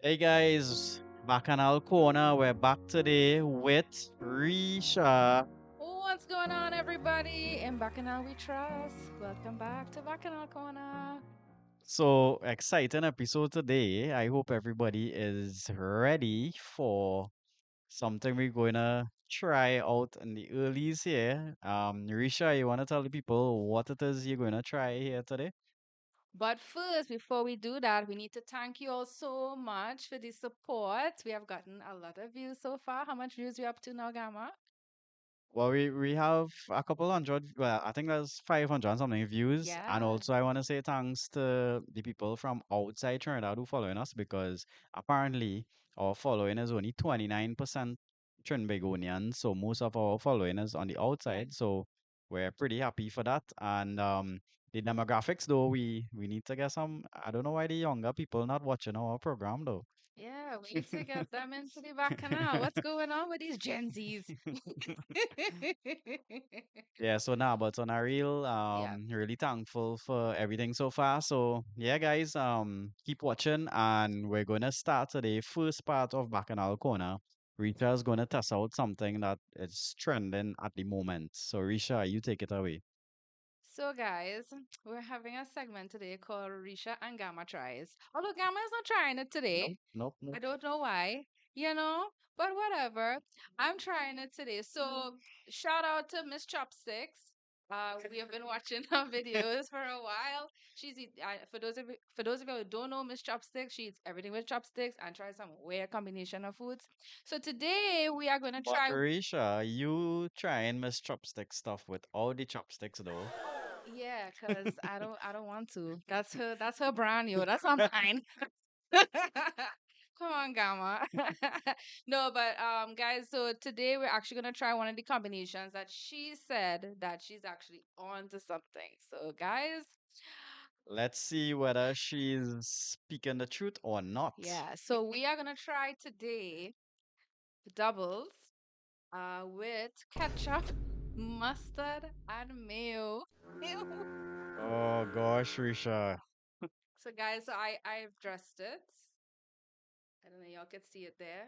Hey guys, Bacchanal Korner. We're back today with Risha. What's going on, everybody? In Bacchanal We Trust. Welcome back to Bacchanal Corner. So exciting episode today. I hope everybody is ready for something we're gonna try out in the earlies here. Risha, you wanna tell the people what it is you're gonna try here today? But first, before we do that, we need to thank you all so much for the support. We have gotten a lot of views so far. How much views we up to now, Gamma? Well, we have a couple hundred, well, I think there's 500 and something views. And Yeah, also, I want to say thanks to the people from outside Trinidad who following us because apparently our following is only 29% Trinbagonian. So most of our following is on the yeah, outside. So we're pretty happy for that. And the demographics, though, we need to get some. I don't know why the younger people not watching our program, though. yeah. We need to get them into the Bacchanal. What's going on with these Gen Zs? Yeah, so now, but on a real, Yeah. really thankful for everything so far. So yeah, guys, keep watching, and we're gonna start today first part of Bacchanal Corner. Risha's gonna test out something that is trending at the moment. So Risha, you take it away. So, guys, we're having a segment today called Risha and Gamma Tries. Although Gamma is not trying it today, Nope, nope, nope. I don't know why, you know, but whatever. I'm trying it today. So shout out to Miss Chopsticks. We have been watching her videos for a while. For those of you who don't know Miss Chopsticks, she eats everything with chopsticks and tries some weird combination of foods. So today we are gonna But try. Risha, you try and miss chopstick stuff with all the chopsticks though. Yeah, cause I don't want to. That's her brand, yo. That's not mine. Come on, Gamma. No, but guys, so today we're actually gonna try one of the combinations that she said that she's actually on to something. So guys, Let's see whether she's speaking the truth or not. yeah, so we are gonna try today the doubles with ketchup, mustard, and mayo. Ew. Oh gosh, Risha. So guys, so I've dressed it. I don't know, y'all can see it there.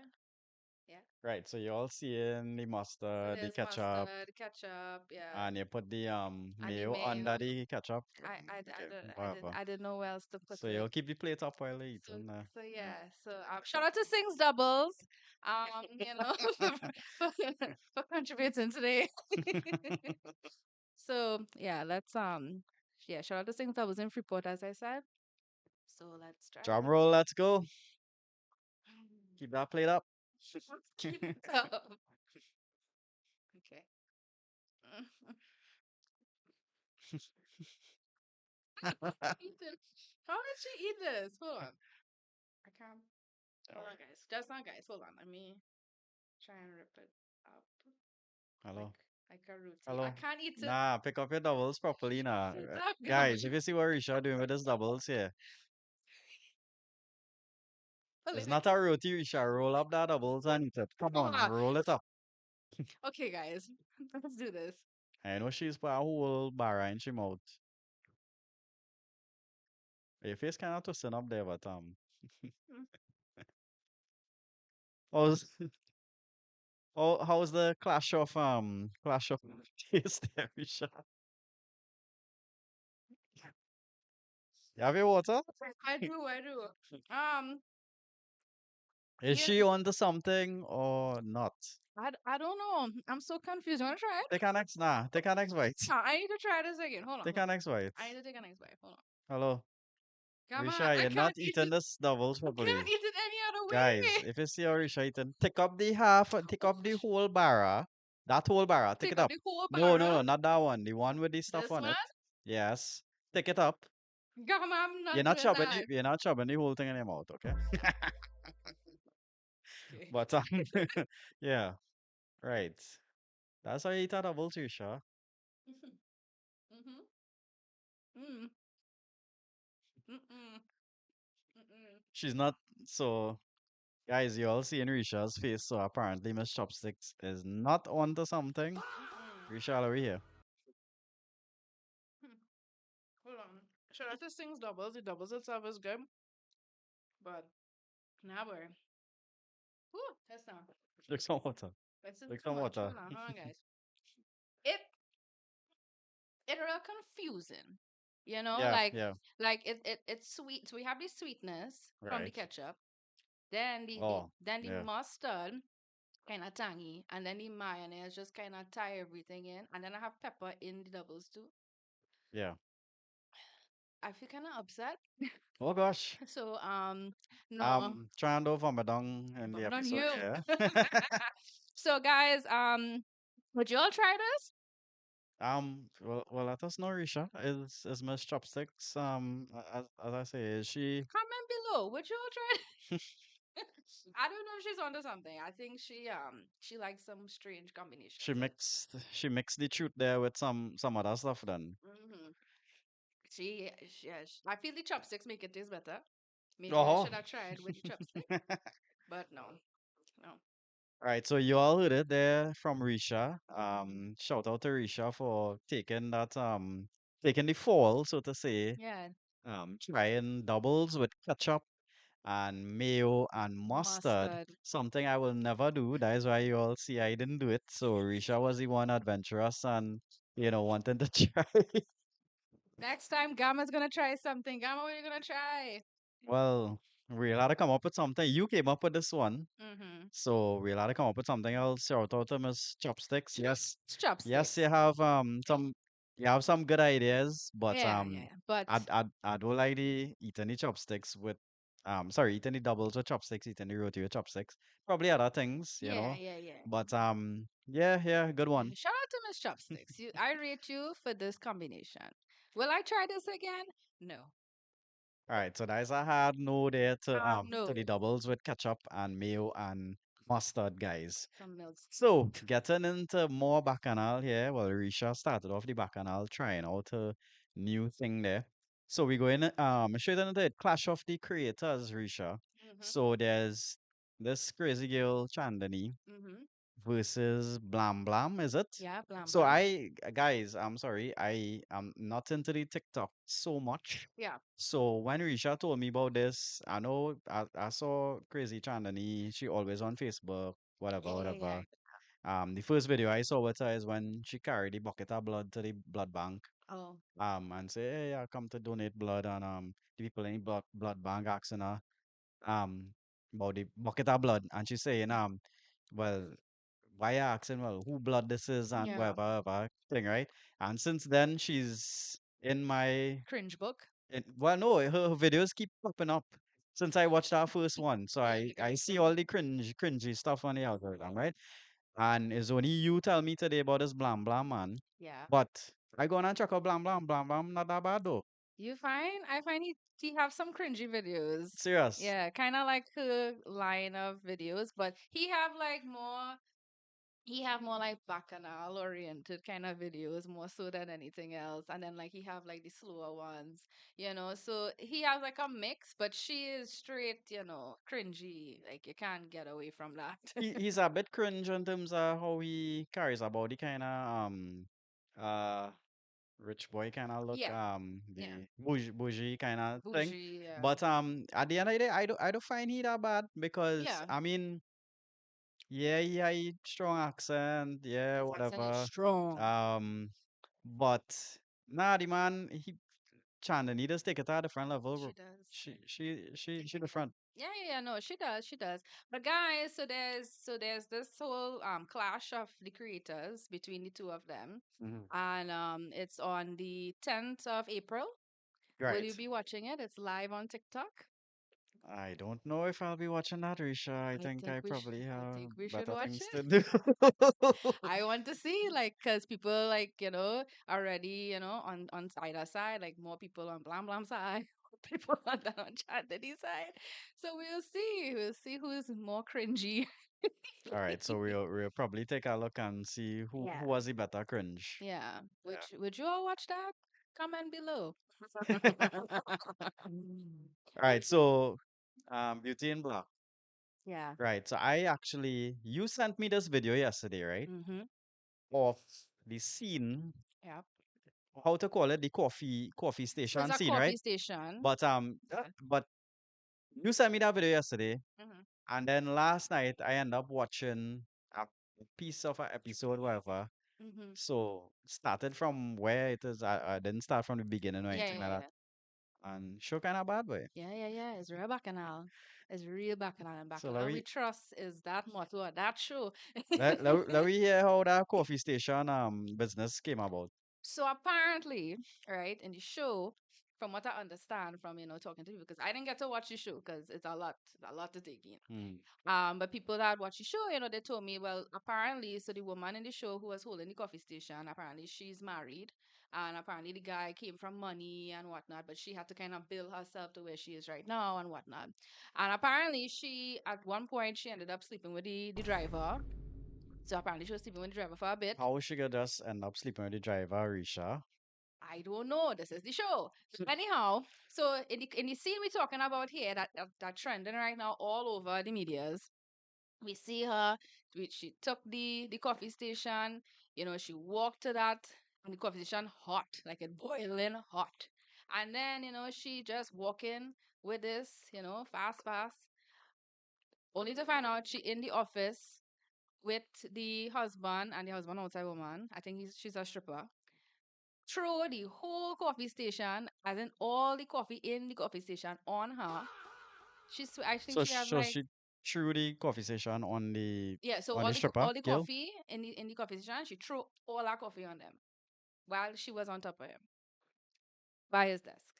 Yeah. Right, so you all seeing the So mustard, the there's ketchup, mustard, ketchup, yeah, and you put the and the mayo mayo. under the ketchup. I Okay, don't I didn't whatever. I didn't know where else to put So it. you'll keep the plate up while you eat, So and so yeah. So shout out to Sings Doubles. You know, for, for contributing today. So yeah, let's yeah, shout out to Sings Doubles in Freeport as I said. So let's try drum it. roll, let's go. Keep that plate up. Let's keep it up. Okay. Ethan, how did she eat this? Hold on. I can't. Hold on, guys. Just not, guys. Hold on. Let me try and rip it up like Hello, like a roti. I hello. can't eat it. Nah, pick up your doubles properly now. Stop, Gamma. Guys, if you see what Risha doing with his doubles here, Pull it's it not back. a roti, Risha. Roll up that doubles and eat it. Come on, Ah, roll it up. okay, guys. Let's do this. I know she's put a whole bar in she mouth. Your face kind of twisting up there, but Mm. how's how's the clash of taste there, Risha? You have your water? I do. I do. Um, Is you. she onto something or not? I don't know. I'm so confused. You wanna try it? Take an next nah. Take an next bite. I need to try this again. Hold on. Take Hold an on. next bite. I need to take a next bite. Hold on. Hello. Gamma, Risha, I you're not can't eat eating it. this doubles I can't properly. eat it any other Guys, way. if you see how Risha eating, take up the half, take up the whole barra. That whole barra, take Take it up up. the whole No, no, barra. no, not that one. The one with the stuff This on one. it. Yes. Take it up. Gamma, I'm You're not not doing chopping that. you're not chopping the whole thing in your mouth, okay? Okay. But yeah, right. That's how you eat a double Risha. Mm-hmm. Mm. Mm-mm. Mm-mm. She's not so guys, you all see in Risha's face, so apparently Miss Chopsticks is not onto something. Mm-mm. Risha, over here. Hmm. Hold on. Should I just sing doubles? The doubles itself is good, but Nah, boy. Whew, that's not. Drink some water. That's Drink too some much. water. Hold on, guys. It it real confusing. You know, Yeah, yeah. like it's sweet. So we have the sweetness from the Right. ketchup. Then Oh, the yeah, mustard kind of tangy, and then the mayonnaise just kind of tie everything in, and then I have pepper in the doubles too. yeah. I feel kind of upset. Oh gosh. So no, Trying to vomit down in the vomit on episode, you. yeah. So guys, would you all try this? Well, let us know, Risha. Is Miss Chopsticks, as I say, is she, Comment below. Would you all try I don't know if she's onto something. I think she likes some strange she combinations. mixed the truth there with some other stuff then. Hmm. I feel the chopsticks make it taste better. Maybe I Oh. should have tried with the chopstick, but no, no. All right, so you all heard it there from Risha. Shout out to Risha for taking the fall, so to say. Yeah, Trying doubles with ketchup and mayo and mustard. mustard. Something I will never do. That is why you all see I didn't do it. So Risha was the one adventurous and wanting to try. Next time, Gamma's gonna try something. Gamma, what are you gonna try? Well, we'll have to come up with something. You came up with this one. Mm-hmm. So we'll have to come up with something else. Shout out to Miss Chopsticks. Yes. It's Yes, chopsticks. you have some good ideas, but Yeah, yeah. But I don't like the eating the chopsticks with sorry, eating the doubles with chopsticks, eating the roti with chopsticks. Probably other things, yeah, yeah, yeah. But yeah, good Yeah, one. shout out to Miss Chopsticks. I rate you for this combination. Will I try this again? No. All right, so that's I had no there to the No. doubles with ketchup and mayo and mustard, guys. Some milk. So, getting into more Bacchanal here. Well, Risha started off the Bacchanal trying out a new thing there. So we go in straight into it. Clash of the Creators, Risha. Mm-hmm. So there's this crazy girl Chandani Mm-hmm. versus Blam Blam, is it? Yeah, blam So blam. guys, I'm sorry, I am not into the TikTok so much. Yeah. So when Risha told me about this, I know I saw Crazy Chandani. She always on Facebook, Yeah, whatever, yeah, yeah. whatever. The first video I saw with her is when she carried the bucket of blood to the blood bank. Oh, And say, hey, I come to donate blood, and the people in the blood bank asking her um about the bucket of blood, and she's saying well, why you asking, well, who blood this is and yeah. whatever thing, right? And since then she's in my Cringe book. well, no, her videos keep popping up since I watched our first one, so I see all the cringy stuff on the algorithm, right? And it's only you tell me today about this blam blam man. Yeah. But I go and check out blam blam not that bad though. You find I find he have some cringy videos. Serious. Yeah, kind of like her line of videos, but he have more like bacchanal oriented kind of videos more so than anything else. And then like he have like the slower ones, So he has like a mix, but she is straight, cringy. Like you can't get away from that. He's a bit cringe in terms of how he carries about the kind of uh rich boy kind of look, Yeah, yeah. the bougie kind of thing. Bougie, yeah. But at the end of the day, I don't find he that bad because Yeah. I mean, yeah, he strong accent, yeah, His accent is whatever. strong. Um, but nah, the man he Chandani does take it to a different level, She bro. does. She different. Yeah, yeah, yeah, no, she does, she does. But guys, so there's this whole clash of the creators between the two of them. Hmm. And it's on the 10th of April. Will you Right. be watching it? It's live on TikTok. I don't know if I'll be watching that, Risha. I think I probably I have think we should better watch things to it. do. I want to see like cuz people like, already, on either side, like more people on Blam Blam side, people on Chandani side. So we'll see who's more cringy. All right, so we'll probably take a look and see who Yeah. was the better cringe. Yeah. Yeah. Would you all watch that? Comment below. All right, so Beauty in Black. Yeah. Right, so you sent me this video yesterday, right? Mm-hmm. Of the scene, Yeah. how to call it, the coffee It's station a scene, coffee right? station. But Yeah. but You sent me that video yesterday, Hmm. and then last night I end up watching a piece of an episode, whatever. Hmm. So started from where it is. I didn't start from the beginning or Yeah, anything like yeah, that. yeah. And show kind of bad boy. Yeah, yeah, yeah. It's real bacchanal. It's real bacchanal and So bacchanal. And we trust is that motto of that show. let we hear how that coffee station business came about. So apparently, right, in the show, from what I understand from, talking to people, because I didn't get to watch the show because it's a lot to take in. Hmm. But people that watch the show, they told me, well, apparently, so the woman in the show who was holding the coffee station, apparently she's married, and apparently the guy came from money and whatnot, but she had to kind of build herself to where she is right now and whatnot. And apparently, at one point, she ended up sleeping with the driver. So apparently, she was sleeping with the driver for a bit. How she could just end up sleeping with the driver, Risha? I don't know. This is the show. Anyhow, so in the scene we're talking about here, that trending right now all over the medias, we see her. She took the coffee station. She walked to that, and the coffee station hot, like it boiling hot. And then she just walking with this, fast, fast. Only to find out she in the office with the husband and the husband outside woman. I think she's a stripper. Throw the whole coffee station, as in all the coffee in the coffee station, on her. I think So she has so like, she threw the coffee station yeah. So on the stripper all the girl. coffee in the coffee station, she threw all her coffee on them while she was on top of him by his desk.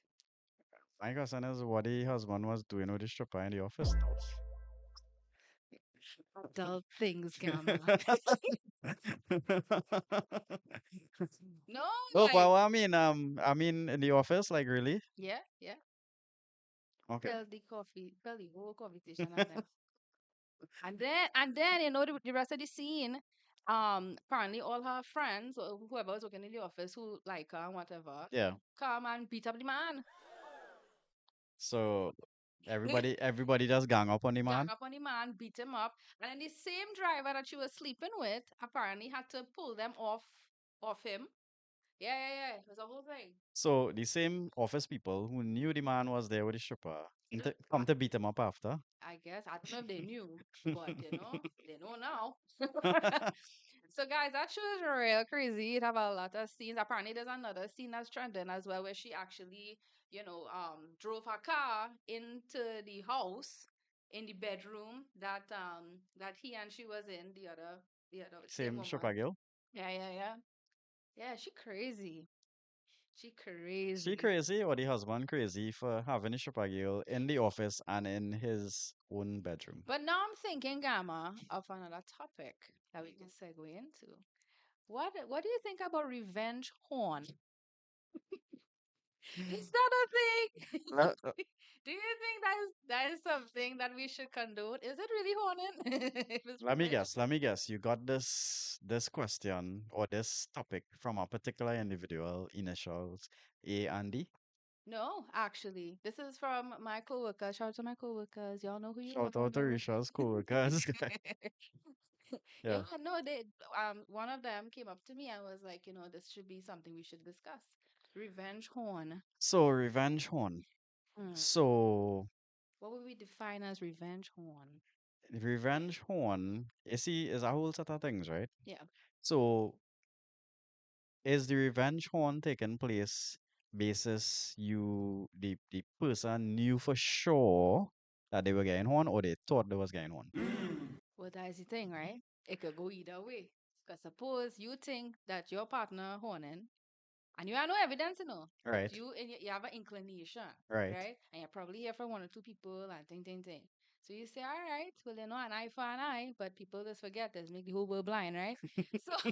My question is what the husband was doing with the stripper in the office though. Adult things, gamma. No, Oh, like, well, I mean, in the office, like, really? yeah, yeah. Okay. Tell the whole coffee station on them. And then the rest of the scene, apparently all her friends or whoever was working in the office who like her and whatever, Yeah. come and beat up the man. So everybody just gang up on the Gang man. up on the man, beat him up, and then the same driver that she was sleeping with apparently had to pull them off him. Yeah, yeah, yeah. It was a whole thing. So the same office people who knew the man was there with the stripper I, come to beat him up after. I guess I don't know if they knew, but they know now. So guys, that show is real crazy. It have a lot of scenes. Apparently, there's another scene that's trending as well, where she actually, drove her car into the house in the bedroom that he and she was in, the other same Same stripper woman. girl. Yeah, yeah, yeah. Yeah, she crazy. She She crazy. crazy or the husband crazy for having a stripper girl in the office and in his own bedroom. But now I'm thinking, Gamma, of another topic that we can segue into. What do you think about revenge porn? Is that a thing? Uh, uh, Do you think that is something that we should condone? Is it really haunting? If it's Let me revenge guess. Let me guess. You got this question or this topic from a particular individual, initials A and D. No, actually. This is from my coworkers. Shout out to my coworkers. Y'all know who you are Shout from out to birth. Risha's coworkers. Yeah, Yeah. no, one of them came up to me and was like, this should be something we should discuss. Revenge horn. So revenge horn. Hmm. So What would we define as revenge horn? revenge horn, you see, is a whole set of things, right? Yeah. So is the revenge horn taking place basis the person knew for sure that they were getting horn or they thought they was getting horn? Well, that's the thing, right? It could go either way. Because suppose you think that your partner horning, and you have no evidence, but Right, you have an inclination, right. right? And you're probably here from one or two people and ting. So you say, all right, well, an eye for an eye, but people just forget this, make the whole world blind, right? So,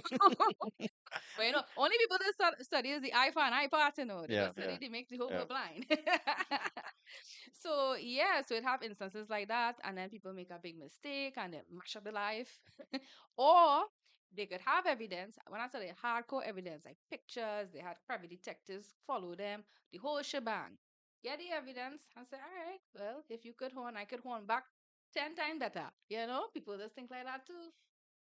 but only people that study is the eye for an eye part, they Yeah, don't study, yeah, they make the whole yeah. world blind. So yeah, so it have instances like that, and then people make a big mistake and they mash up the life, or they could have evidence. When I say hardcore evidence, like pictures, they had private detectives follow them, the whole shebang. Get the evidence and say, all right, well, if you could horn, I could horn back 10 times better. People just think like that too.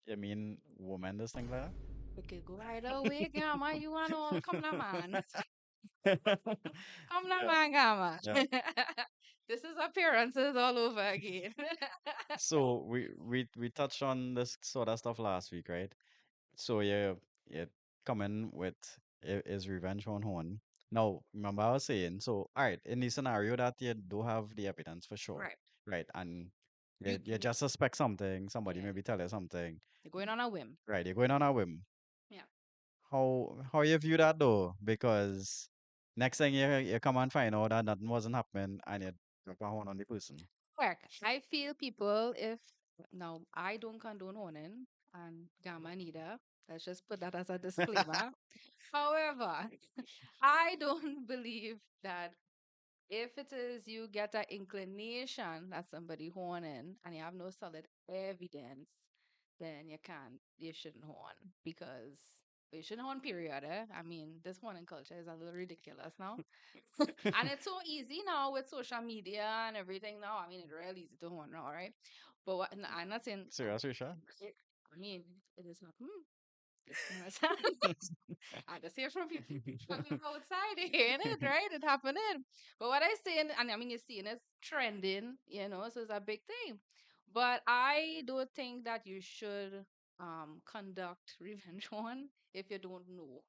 You mean woman this thing like that? We could go either way, grandma. You want to come on, man. Come on, Yeah, man, Gamma. yeah. This is appearances all over again. So we touched on this sort of stuff last week, right? So you come in with is revenge on Horn. Now, remember I was saying, so all right, in the scenario that you do have the evidence for sure, Right. right? And You, you just suspect something, somebody yeah, maybe tell you something, you're going on a whim. right? You're going on a whim. Yeah. How you view that though? Because next thing you come and find out that nothing wasn't happening and you drop a horn on the person. Work. I feel people, if now I don't condone owning and Gamma neither. Let's just put that as a disclaimer. However, I don't believe that if it is you get an inclination that somebody horning and you have no solid evidence, then you shouldn't horn because you shouldn't horn, period. I mean, this horning culture is a little ridiculous now. And it's so easy now with social media and everything now. I mean, it's really easy to horn now, right? But what, no, I'm not saying, Serious, Risha? I mean, it is not, you know, I just hear from people from the outside hearing it, right? It happening. But what I saying, and I mean, you're seeing it's trending, so it's a big thing. But I don't think that you should conduct revenge one if you don't know.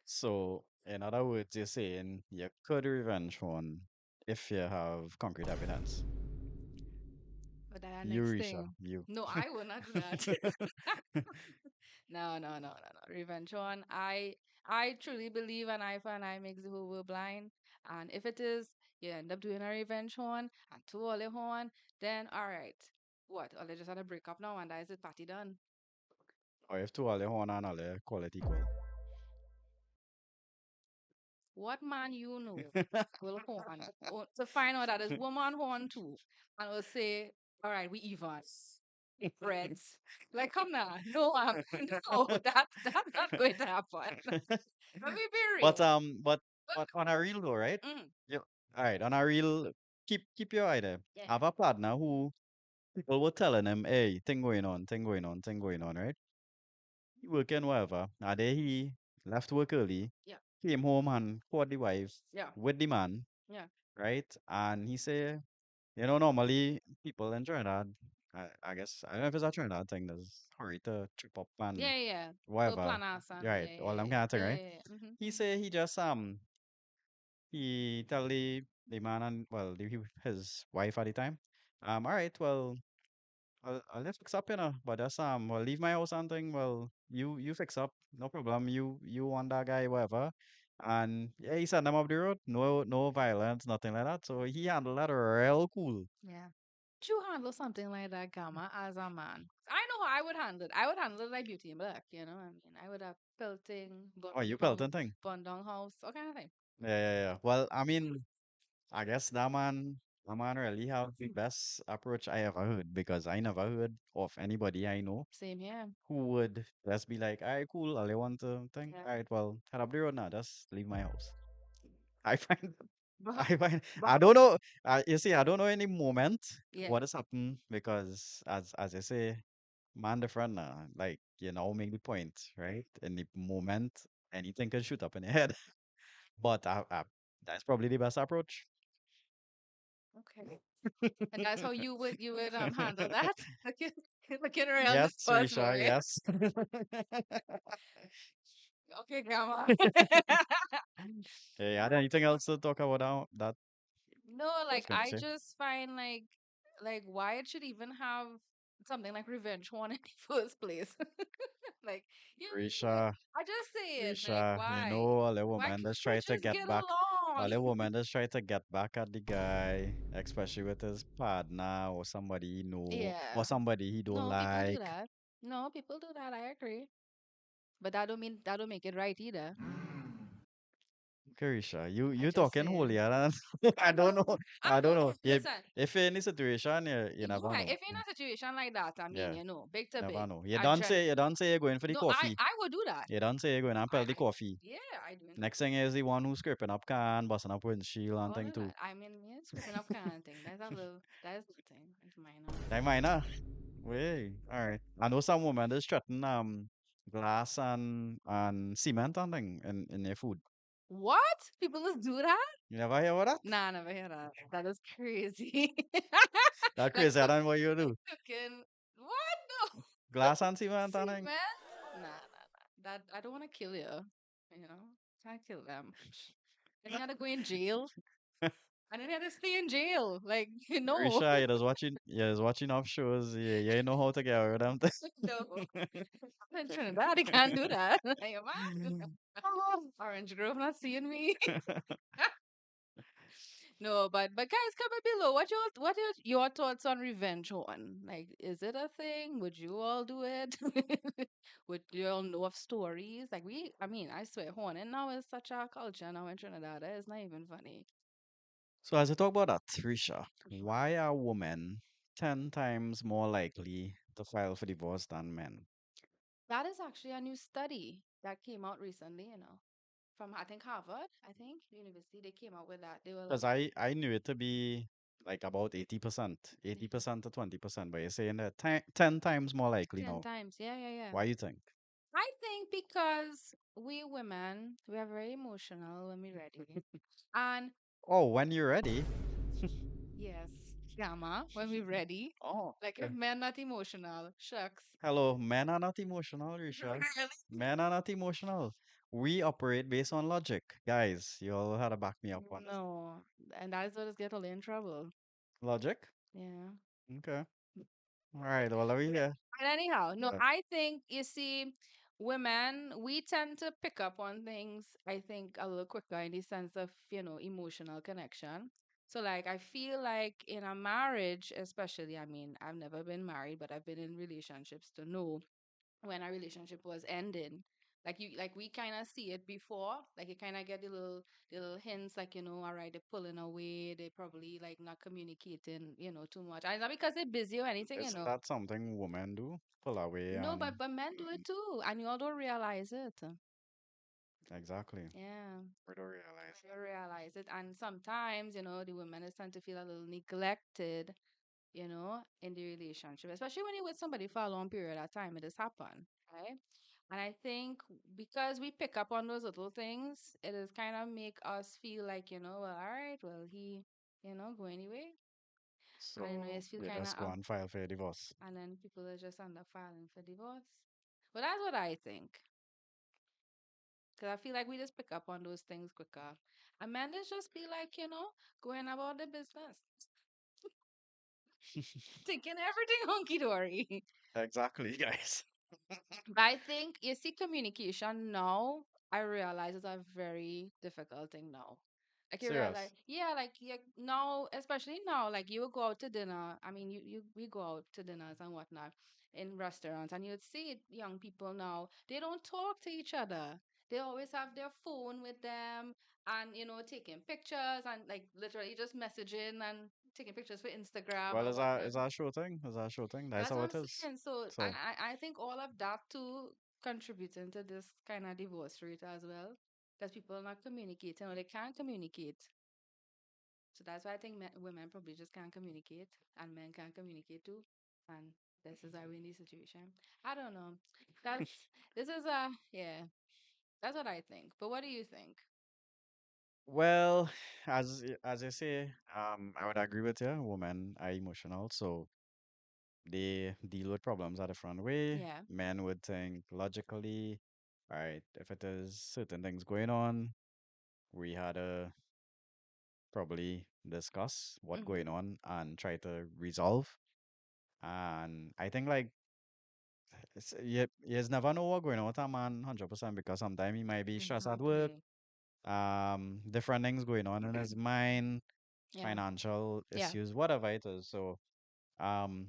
So, in other words, you're saying you could revenge one if you have concrete evidence. But that You, next Risha, thing. you. No, I will not do that. No, no, no, no, no. Revenge one. I truly believe an eye for an eye makes the whole world blind. And if it is, you end up doing a revenge one and two only one, then all right. What? Or they just had a break up now and that is it party done. Or if two are the horn and all the quality equal. What man you know will horn to find out that is woman horn too and will say, all right, we even. Reds. Like, come now. No, no, that's not going to happen. Let me be But real. but on a real though, right? Mm, You all right, on a real keep your eye there. yeah, I have a partner who people were telling him, hey, thing going on, thing going on, thing going on, right? He working whatever. And then he left work early, yeah, came home and caught the wife yeah, with the man, yeah, right? And he say, normally people in Trinidad, I guess I don't know if it's a Trinidad thing, there's hurry to trip up and yeah, yeah. Full whatever. plan and Right, yeah, all yeah, them yeah, kind of thing, yeah, right? yeah, yeah. Mm-hmm. He say he just he tell the man and well his wife at the time, all right, well I'll just fix up, but just well leave my house and thing. Well, you fix up, no problem. You want that guy, whatever. And yeah, he sent him up the road. No violence, nothing like that. So he handled that real cool. Yeah. Would you handle something like that, Gamma, as a man? I know how I would handle it. I would handle it like Beauty in Black, I mean, I would have pelting, Oh, you felt that thing? bun down house, all kind of thing. Yeah. Well, I mean, I guess that man really have the best approach I ever heard because I never heard of anybody I know Same here. who would just be like, all right, cool, all I want to think, Yeah. all right, well, head up the road now, just leave my house. I find But, I find but, I don't know. You see, I don't know any moment yeah. what has happened because, as I say, man, different now. Like make the point, right? In the moment, anything can shoot up in your head. But that's probably the best approach. Okay. And that's how you would handle that? Looking around Yes, this first Risha. boy. Yes. Okay, Gamma. Hey, had anything else to talk about that No, like thing? I Say, just find like why it should even have something like revenge one in the first place. Like, Risha. I just saying, like, Risha, why? all the Why woman can't that's we try to just get get back. along? All the woman that's try to get back at the guy, especially with his partner or somebody he know or Yeah. somebody he don't No, people do like. that. No, people do that. I agree. But that don't make it right either. Carisha, I you just talking saying. holier than I I don't know. know. I I don't know. know. Yeah, Listen, if you're in a situation, you never yeah, know. if you're in a situation like that, I mean, Yeah, big to never big, know. You don't adrenaline. say you're going for the No, I coffee. I would do that. You don't say you're going to pell the I coffee. yeah, I do. Next thing is the one who's scraping up can, busting up windshield and All thing of too. that. I mean, yeah, scraping up kind of thing. That's the thing. It's minor. I minor. Way. All right. I know some women that's threaten glass and cement and thing in their food. What? People just do that? You never hear about that? Nah, I never heard that. That is crazy. That Like crazy. I don't know what you do. cooking. What? No. Glass and cement See, and thing. man. Nah, nah, nah. That I don't want to kill you. You know, can't kill them. And you had to go in jail. And then you had to stay in jail. Like, you know, Risha, you just watching off shows. You know how to get rid of them. no. In Trinidad, you can't do that. You mad? Orange Grove not seeing me. No, but guys, comment below. What your thoughts on revenge one? Like, is it a thing? Would you all do it? Would you all know of stories? Like I mean, I swear, horning now is such a culture now in Trinidad. It's not even funny. So as I talk about that, Risha, Mhm. why are women 10 times more likely to file for divorce than men? That is actually a new study that came out recently. From I think Harvard, I think University, they came out with that. They were Because like I knew it to be like about 80%, 80% to 20%, but you're saying that 10 times more likely ten now. times. Yeah, yeah, yeah. Why you think? I think because we women, we are very emotional when we're ready. And Oh, when you're ready. yes, Gamma, when we're ready. Oh, Like if okay. men not emotional, shucks. Hello, men are not emotional, Risha. Really? Men are not emotional. We operate based on logic. Guys, you all had to back me up on this. No, and that's what is get all in trouble. Logic? Yeah. Okay. All right, well, are we here? But anyhow, no, Uh, I think you see, women we tend to pick up on things. I think a little quicker in the sense of emotional connection. So like I feel like in a marriage, especially, I mean, I've never been married, but I've been in relationships to know when a relationship was ending. Like we kind of see it before. Like you kind of get the little hints, like all right, they're pulling away. They probably like not communicating, too much. And it's not because they're busy or anything. isn't that something women do? Pull away No, and but men do it too, and you all don't realize it. exactly. Yeah, We don't realize. you don't realize it, and sometimes the women is tend to feel a little neglected, in the relationship, especially when you're with somebody for a long period of time. It has happened, right? And I think because we pick up on those little things, it is kind of make us feel like, well, all right, well, he, go anyway. And I know you So feel you kind just go of, and file for a divorce. and then people are just end up filing for divorce. But that's what I think. Because I feel like we just pick up on those things quicker. And men just be like, going about the business, thinking everything hunky dory. Exactly, guys. But I think you see communication now, I realize it's a very difficult thing now. Like you realize, Serious. yeah, like now, especially now, like you will go out to dinner. I mean, we go out to dinners and whatnot in restaurants, and you'd see young people now. They don't talk to each other. They always have their phone with them, and taking pictures and like literally just messaging and taking pictures for Instagram Well, or whatnot. is that a sure thing? Is that a sure thing? That's That's how what it I'm is. saying. So So, I think all of that too contributing to this kind of divorce rate as well. Because people are not communicating or they can't communicate. So that's why I think women probably just can't communicate and men can't communicate too. And this is a windy situation. I don't know. That's this is a yeah, that's what I think. But what do you think? well, as I say, I would agree with you. Women are emotional, so they deal with problems a different way. Yeah. Men would think logically, all right, if it is certain things going on, we had to probably discuss what going Mm-hmm. on and try to resolve. And I think like you just never know what going on with a man 100% because sometimes he might be stressed at work, Exactly. different things going on in his mind, Yeah. financial Yeah. issues, whatever it is. So um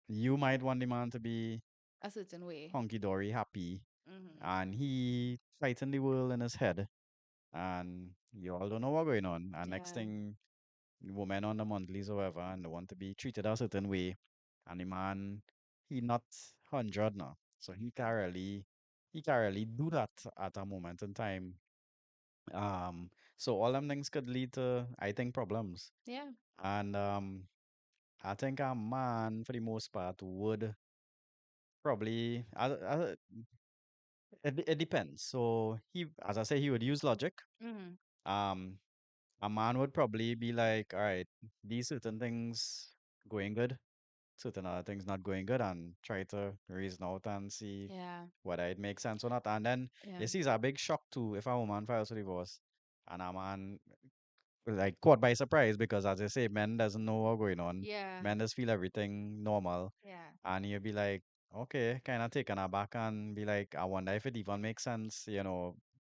you might want the man to be A certain way. hunky dory happy Mm-hmm. and he fighting the world in his head and you all don't know what going on. And next Yeah. thing women on the monthlies or whatever and they want to be treated a certain way and the man he not 100 now. So he can't really do that at a moment in time. So all them things could lead to I think problems. Yeah. And I think a man for the most part would probably it depends. So he, as I say, he would use logic. Mm-hmm. Um, a man would probably be like, all right, these certain things going good, certain other things not going good, and try to reason out and see Yeah. whether it makes sense or not. And then Yeah. you see, it's a big shock too if a woman files for divorce and a man like caught by surprise because, as I say, men doesn't know what's going on. Yeah. Men just feel everything normal, Yeah. and you'll be like, okay, kind of taken aback and be like, I wonder if it even makes sense,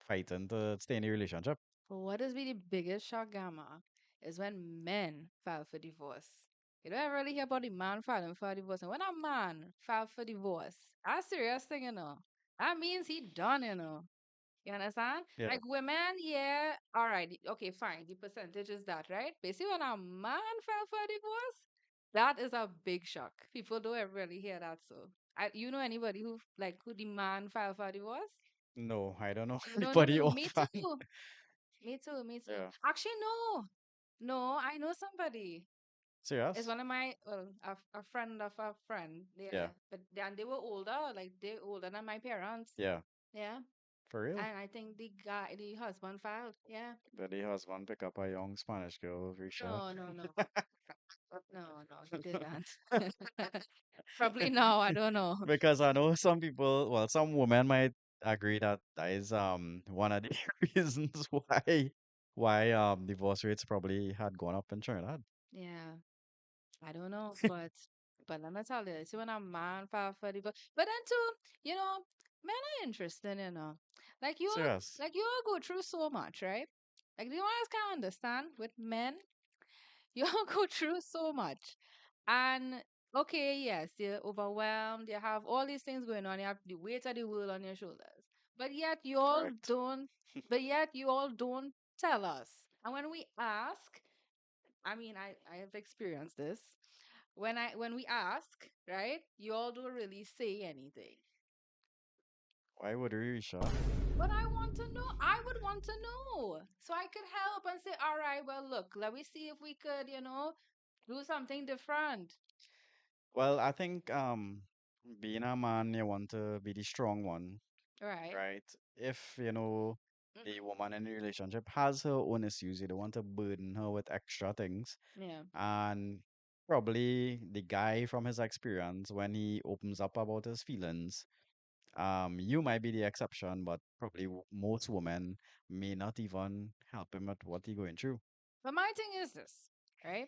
fighting to stay in a relationship. But what is be the biggest shock, Gamma, is when men file for divorce. You don't really hear about the man filing for divorce. And when a man file for divorce, that's a serious thing, you know. That means he done, you know. You understand? Yeah, Like women, yeah, all right, okay, fine. The percentage is that, right? But see, when a man file for divorce, that is a big shock. People don't ever really hear that. So, you know anybody who the man file for divorce? no, I don't know You don't know anybody who? Me offhand. too. Me too. Me too. Yeah, Actually, no, no. I know somebody. It's serious? one of my a friend of a friend. Yeah, Yeah, but then they were older, like they older than my parents. yeah, Yeah, for real. and I think the husband filed. Yeah. Did the husband pick up a young Spanish girl, Risha? No, no, no, no, no. He didn't. Probably no. I don't know. Because I know some people, well, some women might agree that that is one of the reasons why divorce rates probably had gone up in Trinidad. Yeah, I don't know, but let me tell you, see when a man file for divorce, but then too, men are interesting, Serious. like you all go through so much, right? Like do you guys can understand with men, you all go through so much, and okay, yes, you're overwhelmed, you have all these things going on, you have the weight of the world on your shoulders, but yet you all Correct. don't, tell us, and when we ask, I mean, I have experienced this. When we ask, right, you all don't really say anything. Why would Risha? But I want to know. I would want to know. So I could help and say, all right, well, look, let me see if we could, do something different. Well, I think being a man, you want to be the strong one, Right. right? If, the Mm-hmm. woman in the relationship has her own issues, you don't want to burden her with extra things. Yeah. And probably the guy from his experience, when he opens up about his feelings, you might be the exception, but probably most women may not even help him with what he's going through. But my thing is this, right?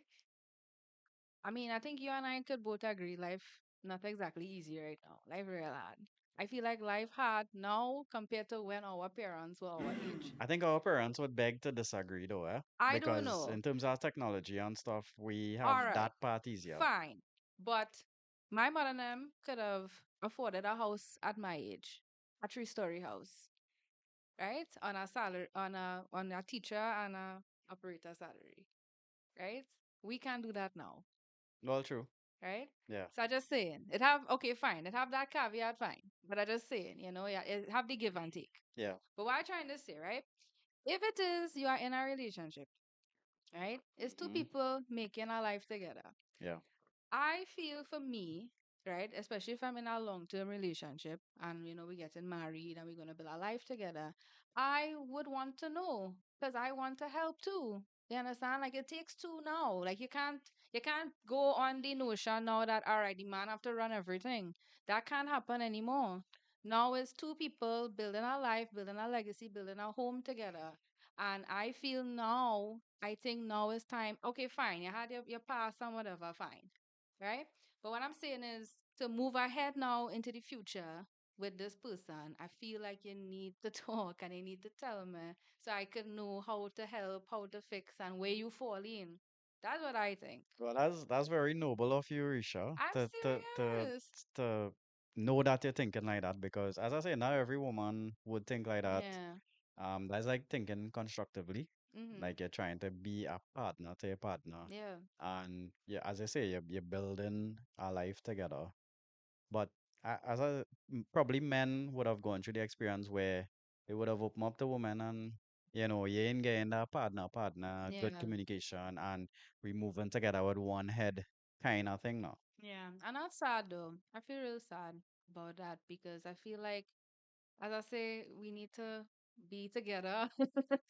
I mean, I think you and I could both agree life not exactly easy right now. Life real hard. I feel like life hard now compared to when our parents were our age. I think our parents would beg to disagree though, eh? I don't Because know. in terms of technology and stuff, we have All right, that part easier. fine. But my mother and them could have afforded a house at my age, a three-story house, right? On a salary, on a teacher and a operator salary, right? We can't do that now, Well, true. right? Yeah, So I just saying, it have okay, fine. It have that caveat, fine. But I just saying, yeah, it have the give and take. yeah. But what I'm trying to say, right? If it is you are in a relationship, right? It's two Hmm. people making a life together. Yeah. I feel for me, right, especially if I'm in a long term relationship and we're getting married and we're gonna build a life together, I would want to know because I want to help too. You understand? Like it takes two now. Like you can't go on the notion now that all right, the man have to run everything. That can't happen anymore. Now it's two people building a life, building a legacy, building a home together. And I feel now, I think now is time. Okay, fine. You had your past and whatever, fine, right? But what I'm saying is to move ahead now into the future with this person, I feel like you need to talk and you need to tell me so I can know how to help, how to fix, and where you fall in. That's what I think. Well, that's very noble of you, Risha, I'm serious. to know that you're thinking like that because, as I say, not every woman would think like that. Yeah. That's like thinking constructively, Mm-hmm. like you're trying to be a partner to your partner, Yeah. and yeah, as I say, you're building a life together. But probably men would have gone through the experience where they would have opened up to women and you ain't getting that partner, good Yeah. communication, and we moving together with one head kind of thing now. Yeah. And that's sad though. I feel real sad about that because I feel like as I say, we need to be together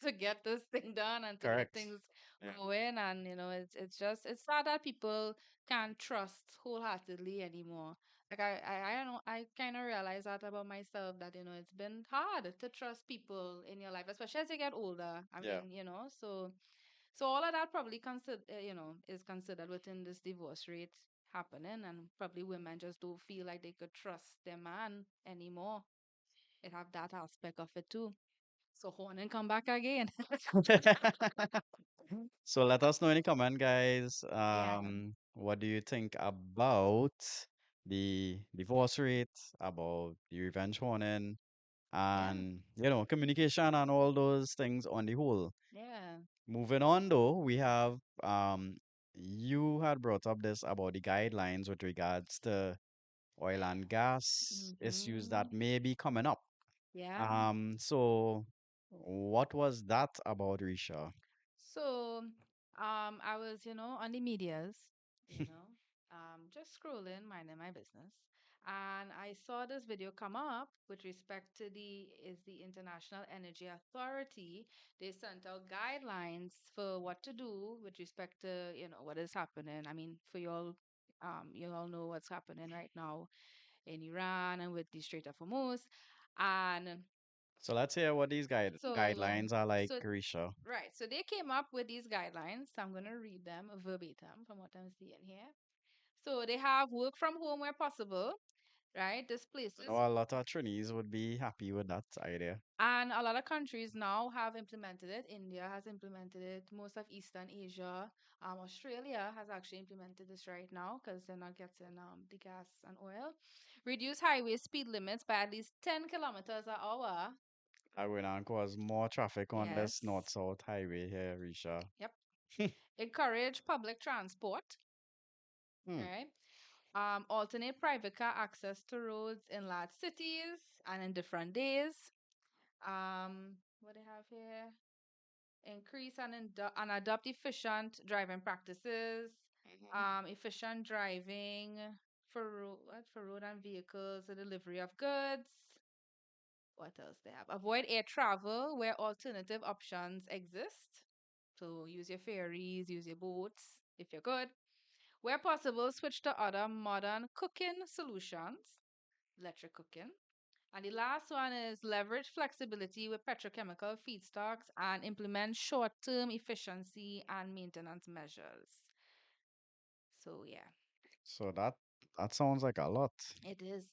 to get this thing done and to get Correct. things Yeah. going. And it's just it's sad that people can't trust wholeheartedly anymore. Like I don't know, I kind of realize that about myself that it's been hard to trust people in your life, especially as you get older. I Yeah. mean, so all of that probably is considered within this divorce rate happening, and probably women just don't feel like they could trust their man anymore. It have that aspect of it too. So horn and come back again. So let us know in the comment, guys. Yeah, What do you think about the divorce rate, about the revenge horning, yeah, and communication and all those things on the whole. yeah, Moving on though, we have you had brought up this about the guidelines with regards to oil and gas issues mm-hmm. that may be coming up. Yeah. So what was that about, Risha? So, I was, on the medias, just scrolling, minding my business, and I saw this video come up with respect to the International Energy Authority. They sent out guidelines for what to do with respect to, what is happening. I mean, for you all know what's happening right now in Iran and with the Strait of Hormuz, and So let's hear what these so, guidelines are like, so Risha. right. So they came up with these guidelines. So I'm going to read them verbatim from what I'm seeing here. So they have work from home where possible, right? This I places know a lot of trainees would be happy with that idea. and a lot of countries now have implemented it. India has implemented it. Most of Eastern Asia, Australia has actually implemented this right now because they're not getting the gas and oil. Reduce highway speed limits by at least 10 kilometers an hour. I will not cause more traffic on Yes. this north-south highway here, Risha. Yep. Encourage public transport. Hmm. Right. Alternate private car access to roads in large cities and in different days. What they have here? Increase and adopt efficient driving practices. Mhm. Efficient driving for road and vehicles, the delivery of goods. What else they have? Avoid air travel where alternative options exist. So use your ferries, use your boats if you're good. Where possible, switch to other modern cooking solutions, electric cooking. And the last one is leverage flexibility with petrochemical feedstocks and implement short term efficiency and maintenance measures. So, yeah, So that sounds like a lot. it is.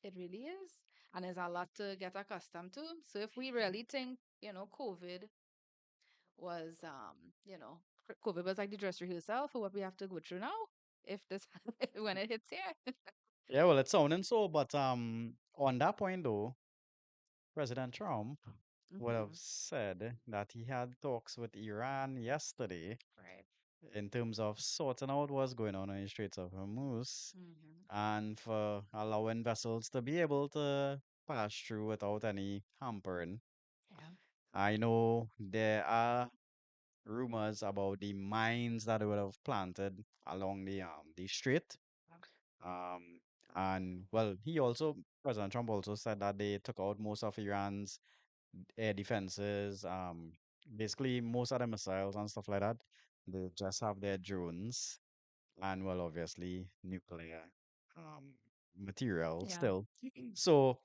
It really is. And there's a lot to get accustomed to. So, if we really think, COVID was, COVID was like the dress rehearsal for what we have to go through now, if this, when it hits here. Yeah, well, it's sounding so, but on that point though, President Trump would have Hmm. said that he had talks with Iran yesterday Right. in terms of sorting out what's going on in the Straits of Hormuz Hmm. and for allowing vessels to be able to pass through without any hampering. Yeah. I know there are rumors about the mines that they would have planted along the strait. Um, and well, President Trump also said that they took out most of Iran's air defenses, basically most of the missiles and stuff like that. They just have their drones and well, obviously nuclear um material Yeah. still. So,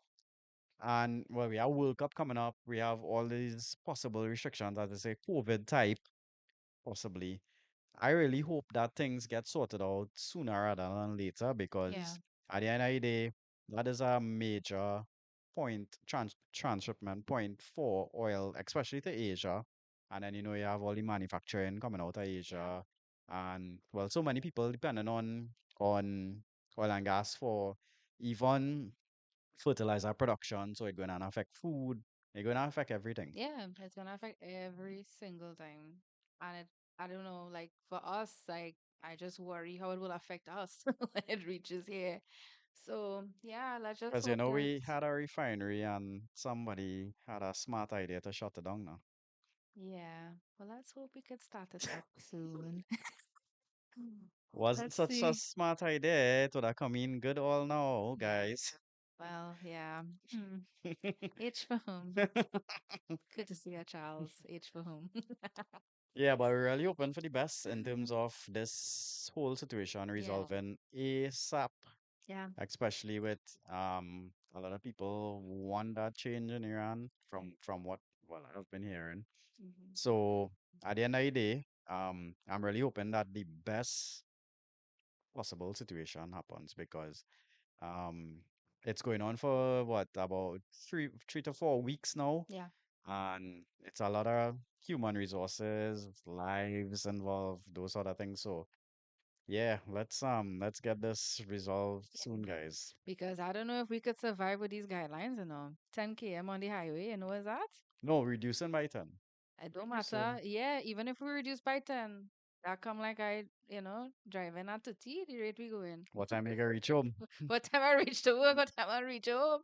and well, we have World Cup coming up. We have all these possible restrictions, as I say, COVID type, possibly. I really hope that things get sorted out sooner rather than later Yeah. because at the end of the day, that is a major transshipment point for oil, especially to Asia. And then, you have all the manufacturing coming out of Yeah. Asia. And well, so many people depending on oil and gas for even fertilizer production. So it's going to affect food. It's going to affect everything. Yeah. It's gonna affect every single time. And I don't know, like for us, like I just worry how it will affect us when it reaches here. So yeah, let's just Because hope that we had a refinery and somebody had a smart idea to shut it down now. yeah. Well, let's hope we can start it up soon. Wasn't Let's such a see. smart idea. It would have come in good all now, Yeah. guys. Well, yeah. Hmm. H for whom? Good to see you, Charles. H for whom? Yeah, but we're really hoping for the best in terms of this whole situation Yeah. resolving ASAP, Yeah. especially with a lot of people want that change in Iran from what well I've been hearing. Hmm. So at the end of the day, I'm really hoping that the best possible situation happens because um it's going on for what about three to 4 weeks now, Yeah. and it's a lot of human resources, lives involved, those sort of things. So yeah, let's get this resolved Yeah. soon, guys. Because I don't know if we could survive with these guidelines, 10 km on the highway, is that? No, reducing by 10. It don't So matter. Yeah, even if we reduce by 10, that come like driving at 30, the rate we going. what time you gonna reach home? What time I reach to work, what time I reach home,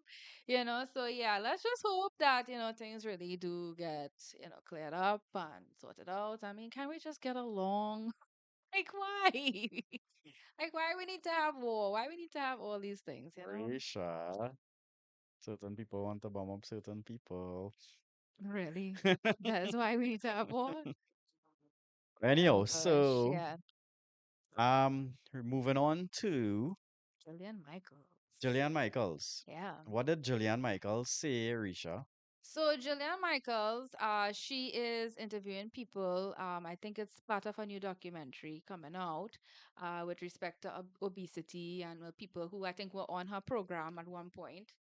So yeah, let's just hope that, things really do get, cleared up and sorted out. I mean, can we just get along? Like, why? Like, why we need to have war? Why we need to have all these things? Risha, certain people want to bomb up certain people. Really? That is why we need to have war? Oh Anyhow, gosh, so yeah. we're moving on to Jillian Michaels. Jillian Michaels. Yeah. What did Jillian Michaels say, Risha? So Jillian Michaels, she is interviewing people. I think it's part of a new documentary coming out, with respect to obesity and people who I think were on her program at one point.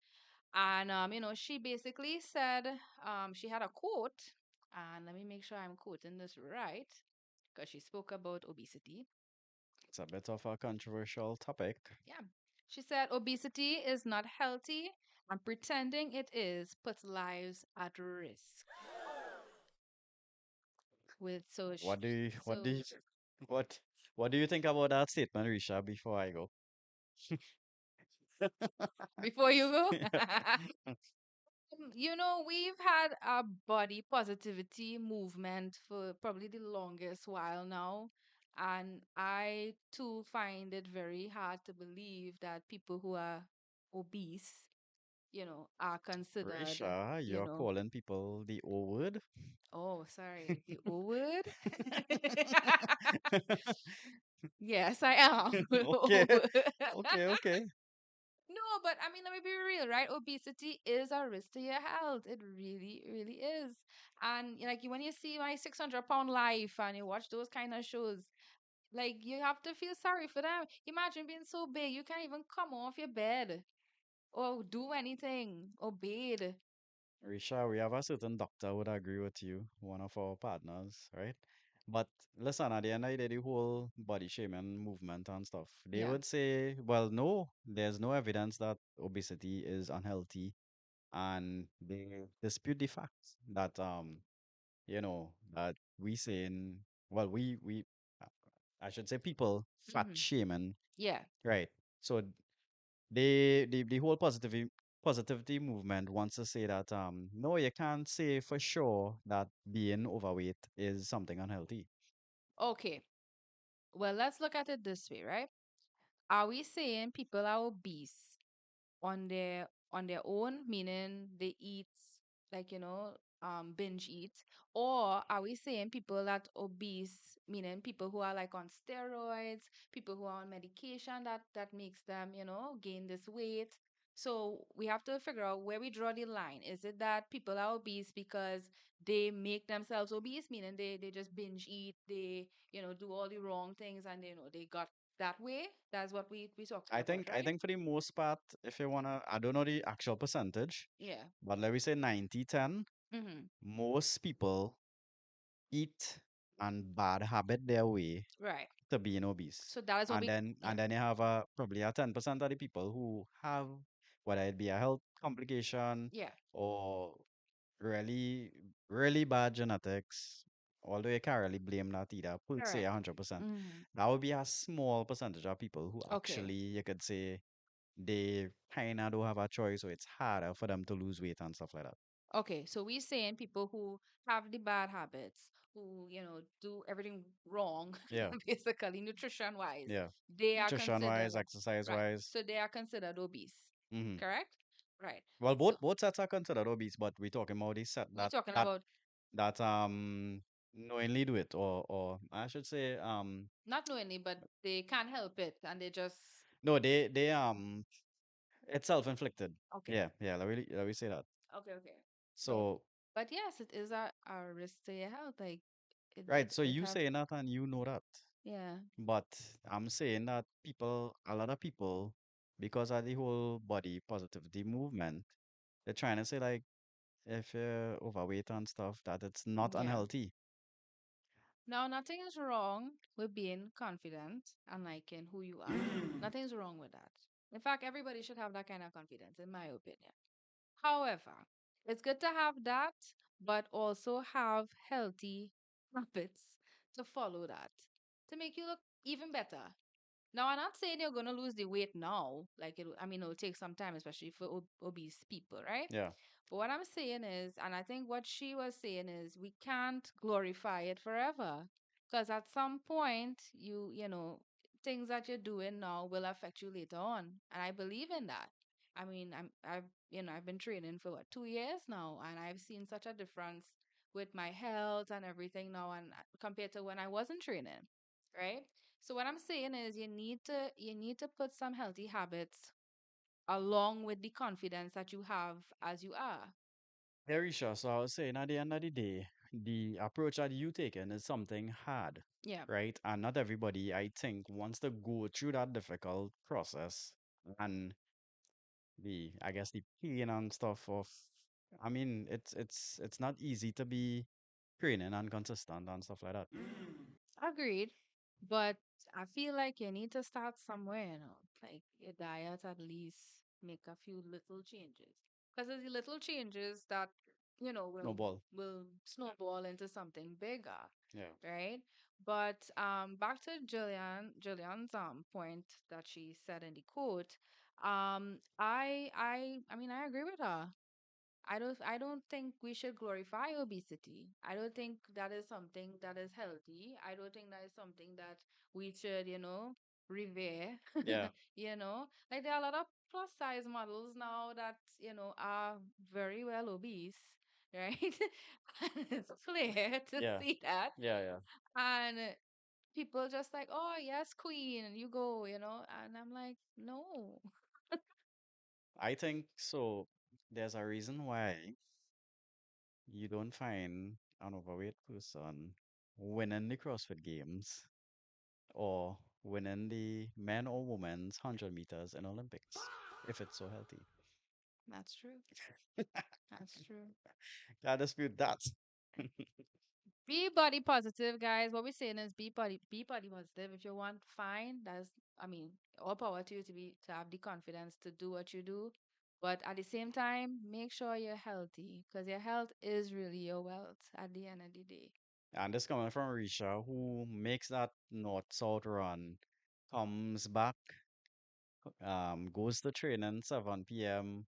And she basically said, she had a quote, and let me make sure I'm quoting this right, because she spoke about obesity. It's a bit of a controversial topic. Yeah. She said obesity is not healthy, and pretending it is puts lives at risk. With so sh- What do so you what what do you think about that statement, Risha, before I go? before you go, Yeah. we've had a body positivity movement for probably the longest while now. And I too find it very hard to believe that people who are obese, are considered, Risha, you you're know, calling people the O word? oh, sorry, the O word. Yes, I am. Okay, O word. okay. No, but I mean, let me be real, right? Obesity is a risk to your health. It really, really is. And like when you see my 600-pound life and you watch those kind of shows, like you have to feel sorry for them. Imagine being so big you can't even come off your bed or do anything or bathe. Risha, we have a certain doctor would agree with you, one of our partners, right? But listen, at the end of the day, the whole body shaming movement and stuff, they Yeah. would say, well, no, there's no evidence that obesity is unhealthy, and they dispute the fact that that we saying, well, we uh, I should say people fat Hmm. shaming, Yeah. right? So the whole positivity movement wants to say that no, you can't say for sure that being overweight is something unhealthy. Okay. Well, let's look at it this way, right? Are we saying people are obese on their own, meaning they eat like binge eat, or are we saying people that obese, meaning people who are like on steroids, people who are on medication that makes them gain this weight? So we have to figure out where we draw the line. Is it that people are obese because they make themselves obese, meaning they just binge eat, they do all the wrong things, and they got that way? That's what we talking I about, think I right? think for the most part, if you wanna, I don't know the actual percentage, Yeah. but let me say 90-10. Mm-hmm. Most people eat and bad habit their way Right. to being obese. So that is what And we, then yeah. and then you have probably a 10% of the people who have whether it be a health complication Yeah. or really really bad genetics, although you can't really blame that either, would say Correct. 100%. Mm-hmm. That would be a small percentage of people who Okay. actually you could say they kinda don't have a choice, so it's harder for them to lose weight and stuff like that. Okay. So we saying people who have the bad habits, who, do everything wrong, Yeah, basically nutrition wise, yeah. they are Nutrition considered, wise, exercise right. wise. So they are considered obese. Hmm. correct? Right. Well, So both sets are considered obese, but we're talking about the set we're talking about that knowingly do it, or I should say not knowingly, but they can't help it and they just no, they it's self-inflicted. okay. Yeah, let me say that. Okay, okay. No. So But yes, it is a risk to your health. Like right, so it you have saying that and you know that. yeah. But I'm saying that a lot of people, because of the whole body positivity movement, they're trying to say like if you're overweight and stuff, that it's not Yeah. unhealthy. Now nothing is wrong with being confident and liking who you are. Nothing's wrong with that. In fact, everybody should have that kind of confidence, in my opinion. However, it's good to have that, but also have healthy habits to follow that to make you look even better. Now, I'm not saying you're going to lose the weight now. Like, I mean, it'll take some time, especially for obese people, right? Yeah. But what I'm saying is, and I think what she was saying is, we can't glorify it forever. Because at some point, things that you're doing now will affect you later on. And I believe in that. I mean, I've been training for what, 2 years now, and I've seen such a difference with my health and everything now, and compared to when I wasn't training, right? So what I'm saying is you need to put some healthy habits along with the confidence that you have as you are. Very sure. So I was saying at the end of the day, the approach that you taken is something hard, Yeah. right? And not everybody, I think, wants to go through that difficult process and I guess the pain and stuff of, I mean, it's not easy to be training and consistent and stuff like that. Agreed. But I feel like you need to start somewhere. Like your diet at least make a few little changes. Because it's the little changes that, No ball. will snowball into something bigger. Yeah. Right? But back to Jillian's point that she said in the quote, I mean I agree with her. I don't think we should glorify obesity. I don't think that is something that is healthy. I don't think that is something that we should, revere. Yeah. Like there are a lot of plus size models now that, are very well obese, right? And it's clear to Yeah. see that. Yeah. And people just like, oh yes, queen, and you go, and I'm like, no. I think so. There's a reason why you don't find an overweight person winning the CrossFit Games or winning the men or women's 100 meters in Olympics if it's so healthy. That's true. That's true. Can't dispute that. Be body positive, guys. What we're saying is be body positive. If you want, fine. I mean, all power to you to have the confidence to do what you do. But at the same time, make sure you're healthy because your health is really your wealth at the end of the day. And this coming from Risha, who makes that north-south run, comes back, goes to training 7 p.m.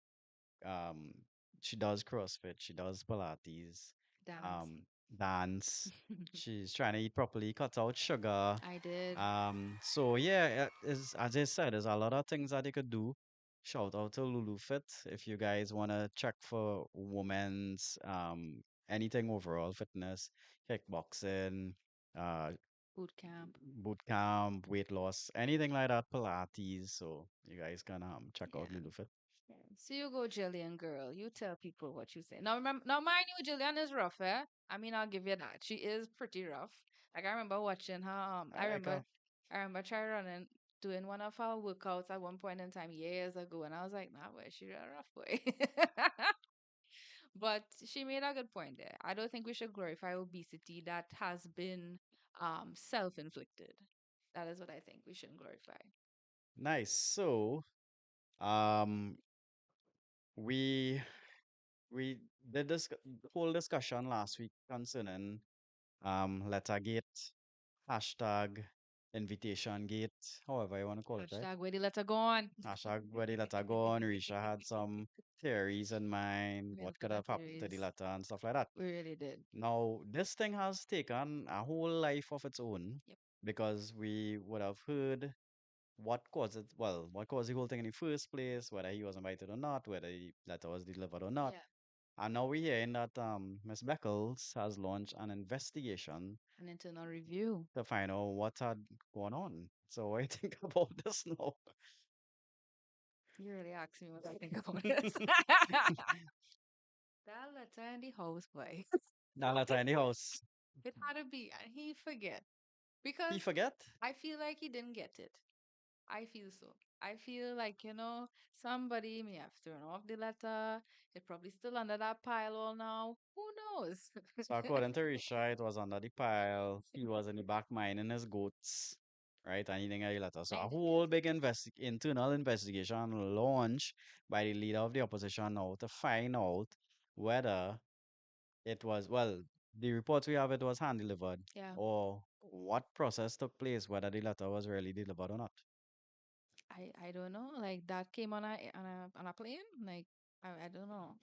Um, she does CrossFit, she does Pilates, Dance. um, dance. She's trying to eat properly, cut out sugar. I did. So yeah, is as I said, there's a lot of things that you could do. Shout out to Lulu Fit if you guys want to check for women's anything overall fitness, kickboxing, uh Boot camp. boot camp, weight loss, anything like that, Pilates. So you guys can check out Yeah. Lulu Fit. Yeah. So you go, Jillian, girl. You tell people what you say. Now, remember, now mind you, Jillian is rough, eh? I mean, I'll give you that. She is pretty rough. Like I remember watching her. I like her. I remember trying running, doing one of her workouts at one point in time years ago, and I was like, nah, boy, she a rough boy. But she made a good point there. I don't think we should glorify obesity that has been self-inflicted. That is what I think we shouldn't glorify. Nice. So um we we did this whole discussion last week concerning letter gate, hashtag invitation gate, however you want to call it, right? Hashtag where the letter gone. Hashtag where the letter gone. Risha had some theories in mind, We had what a could lot of have happened to theories. the letter and stuff like that. We really did. Now, this thing has taken a whole life of its own Yep. because we would have heard. what caused it, well, what caused the whole thing in the first place, whether he was invited or not, whether the letter was delivered or not. Yeah. And now we're hearing that Miss Beckles has launched an investigation An internal review. to find out what had gone on. So what do you think about this now? You really asked me what I think about this. That letter in the house, boy. Now letter in the house. It had to be, and he forget He because forget? I feel like he didn't get it. I feel so. I feel like, somebody may have thrown off the letter. It's probably still under that pile all now. Who knows? So according to Risha, it was under the pile. He was in the back mining his goats, right? And he didn't get the letter. So I a didn't get whole it. big internal investigation launched by the leader of the opposition now to find out whether it was, well, the reports we have, it was hand delivered, Yeah. or what process took place, whether the letter was really delivered or not. I don't know. Like that came on a plane. Like I don't know.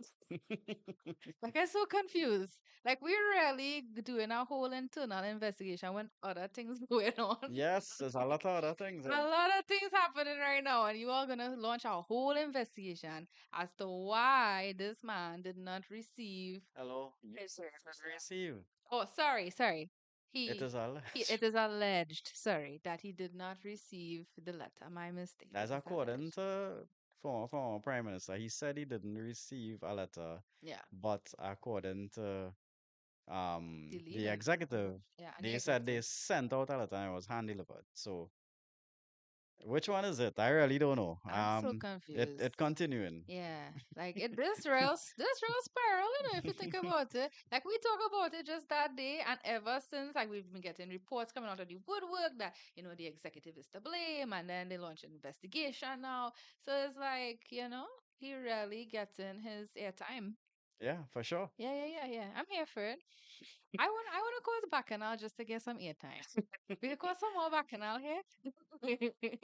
Like I'm so confused. Like we're really doing a whole internal investigation when other things going on. Yes, there's a lot of other things. A lot of things happening right now, and you are gonna launch a whole investigation as to why this man did not receive Hello, his. yes, it was received. Oh, sorry. It He, is it alleged. is alleged, sorry, that he did not receive the letter. My mistake. It That's is according alleged. to former Prime Minister. He said he didn't receive a letter, Yeah, but according to the the leaders. executive, Yeah, and the they said they executive. sent out a letter and it was hand delivered. So which one is it? I really don't know. I'm so It confused. continuing. Yeah, like this real spiral, if you think about it. Like we talk about it just that day, and ever since, like we've been getting reports coming out of the woodwork that the executive is to blame, and then they launch an investigation now. So it's like he really gets in his airtime. Yeah, for sure. Yeah. I'm here for it. I want to cause Bacchanal just to get some airtime. We cause some more Bacchanal here.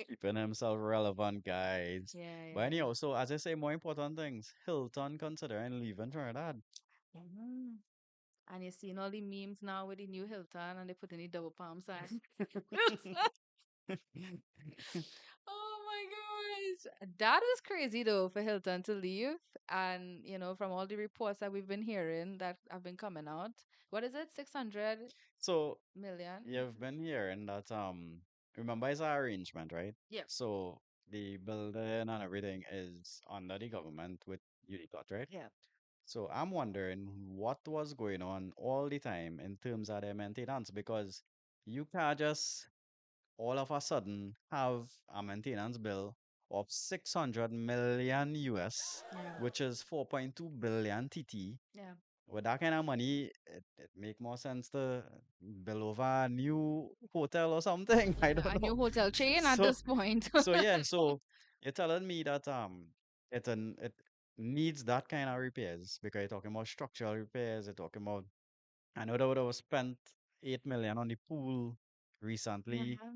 Keeping himself relevant, guys. But Yeah. anyhow, so as I say, more important things. Hilton considering leaving Trinidad. Mhm. And you're seeing all the memes now with the new Hilton and they put in the double palm sign. Oh my gosh. That is crazy though for Hilton to leave. And, from all the reports that we've been hearing that have been coming out, what is it? 600 So million? you've been hearing that remember it's an arrangement, right? Yeah. So the building and everything is under the government with Unicot, right? Yeah. So I'm wondering what was going on all the time in terms of their maintenance because you can't just all of a sudden have a maintenance bill of 600 million US, Yeah. which is 4.2 billion TT. Yeah. With that kind of money, it make more sense to build over a new hotel or something. I Yeah. A don't know. new hotel chain at So this point. so yeah, so you're telling me that it needs that kind of repairs because you're talking about structural repairs, you're talking about I know that was spent 8 million on the pool recently. Yeah.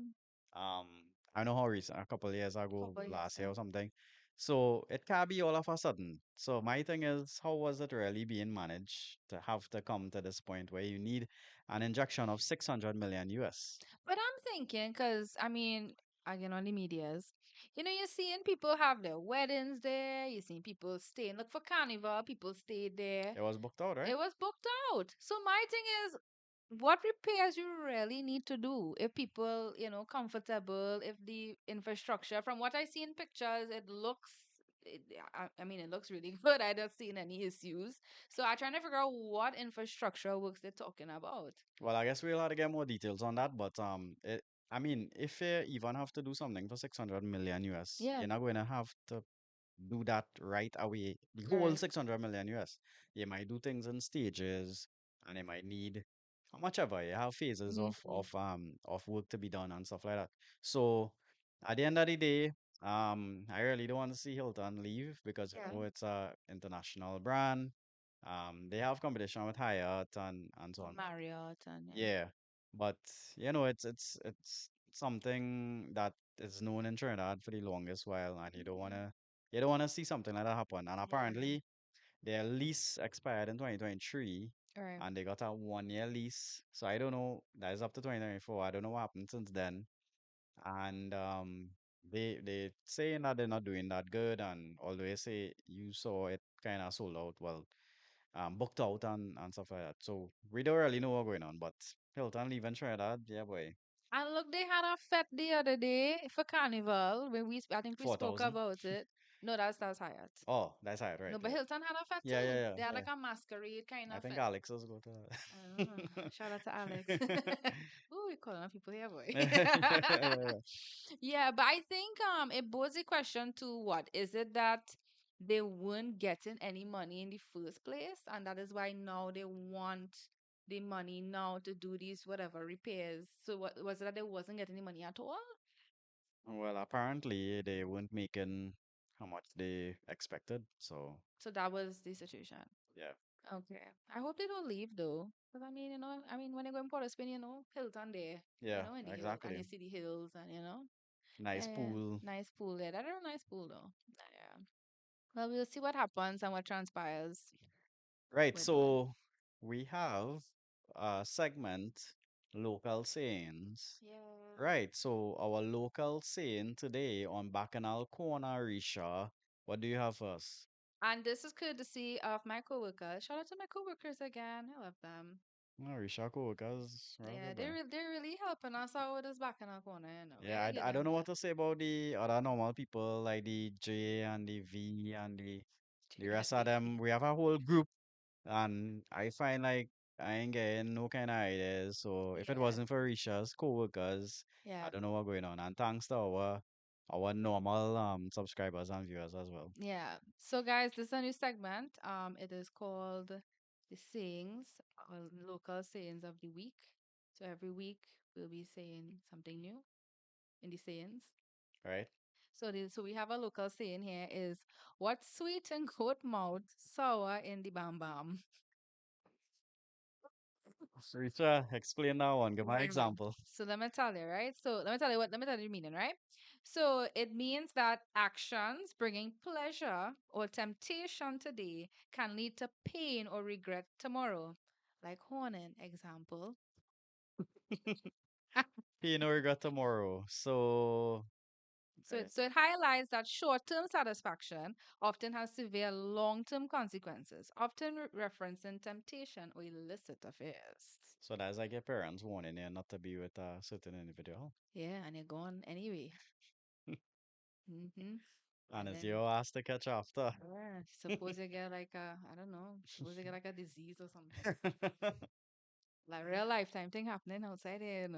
Um, I know how recent, a couple of years ago, Couple years. last year or something. So it can't be all of a sudden. So my thing is, how was it really being managed to have to come to this point where you need an injection of 600 million US? But I'm thinking, because I mean, again on the medias, you're seeing people have their weddings there. You're seeing people staying. Look for Carnival, people stayed there. It was booked out, right? It was booked out. So my thing is, what repairs you really need to do if people, comfortable, if the infrastructure, from what I see in pictures, it looks. I mean, it looks really good. I don't see any issues. So I'm trying to figure out what infrastructure works they're talking about. Well, I guess we'll have to get more details on that, but I mean, if you even have to do something for 600 million US, Yeah, you're not going to have to do that right away. The whole correct. 600 million US. You might do things in stages, and you might need how much ever. You have phases Mhm. of work to be done and stuff like that. So at the end of the day, I really don't want to see Hilton leave because you Yeah. know it's a international brand. They have competition with Hyatt and so on. Marriott and yeah. Yeah, but it's something that is known in Trinidad for the longest while, and you don't wanna see something like that happen. And Yeah. apparently, their lease expired in 2023, All right. and they got a 1 year lease. So I don't know. That is up to 2024. I don't know what happened since then. And they saying that they're not doing that good, and always say you saw it kind of sold out, well, booked out and stuff like that. So we don't really know what's going on, but Hilton even try that, yeah, boy, And look, they had a fete the other day for Carnival. When I think we spoke 4,000. about it. No, that's Hyatt. Oh, that's right, No, right, but right. Hilton had a fete Yeah, too. yeah, They had yeah, yeah. like a masquerade kind I of think fete. Alex is go to Shout out to Alex. that. Ooh, we calling on people here, boy. Yeah, yeah, Yeah, but I think it poses a question to what? Is it that they weren't getting any money in the first place, and that is why now they want the money now to do these whatever repairs? So what was it that they wasn't getting any money at all? well, apparently they weren't making how much they expected, so So that was the situation. yeah, Okay. I hope they don't leave though. Because I mean, when you go in Port of Spain, Hilton there, yeah, in the hills, and exactly. you see the hills, and Nice yeah, pool. nice pool there. That is a nice pool though. Yeah. Well, we'll see what happens and what transpires Right, with that. so we have a segment, local sayings. Yeah. Right, so our local saying today on Bacchanal Korner, Risha, what do you have for us? And this is courtesy of my coworkers. Shout out to my coworkers again. I love them. Oh, Risha cool, because real Yeah, good boy. they're really helping us out with this back in our corner, We Yeah, gotta give I don't them know what that. to say about the other normal people like the J and the V and the rest of GNV. them. We have a whole group, and I find like I ain't getting no kind of ideas. So if it Yeah. wasn't for Risha's co-workers, I Yeah. don't know what's going on. And thanks to our normal subscribers and viewers as well. Yeah. So guys, this is a new segment. It is called the sayings or local sayings of the week. So every week we'll be saying something new in the sayings. Right? So we have a local saying here is what's sweet in goat mouth, sour in the bam bam. Risha, explain that one. Give my example. So let me tell you, right? So let me tell you the meaning, right? So it means that actions bringing pleasure or temptation today can lead to pain or regret tomorrow. Like horning, example. You know we got tomorrow. So So it highlights that short-term satisfaction often has severe long-term consequences, often referencing temptation or illicit affairs. so that's like your parents warning you not to be with a certain individual. Yeah, and you're gone anyway. Mm-hmm. And And it's then your ass to catch after. yeah, suppose you get like a, I don't know, suppose you get like a disease or something. Like real lifetime thing happening outside here.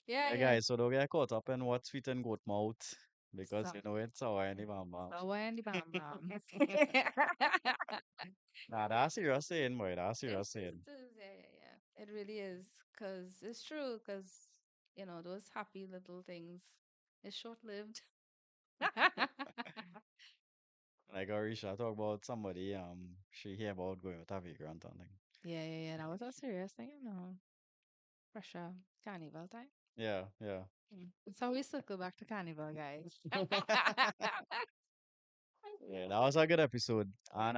Yeah, Hey yeah. guys, so don't get caught up in what's sweet and goat mouth because So, you know it's sour in the mama. so when the bam bam. Nah, that's serious saying, boy. That's It serious is, saying. it is, yeah, yeah, yeah. It really is, cause it's true, cause those happy little things is short lived. Like Arisha talk about somebody, she hear about going with a vagrant and thing. Yeah, yeah, yeah. That was a serious thing. Pressure. Carnival time. Yeah, yeah. So we circle back to Carnival, guys. Yeah, that was a good episode. And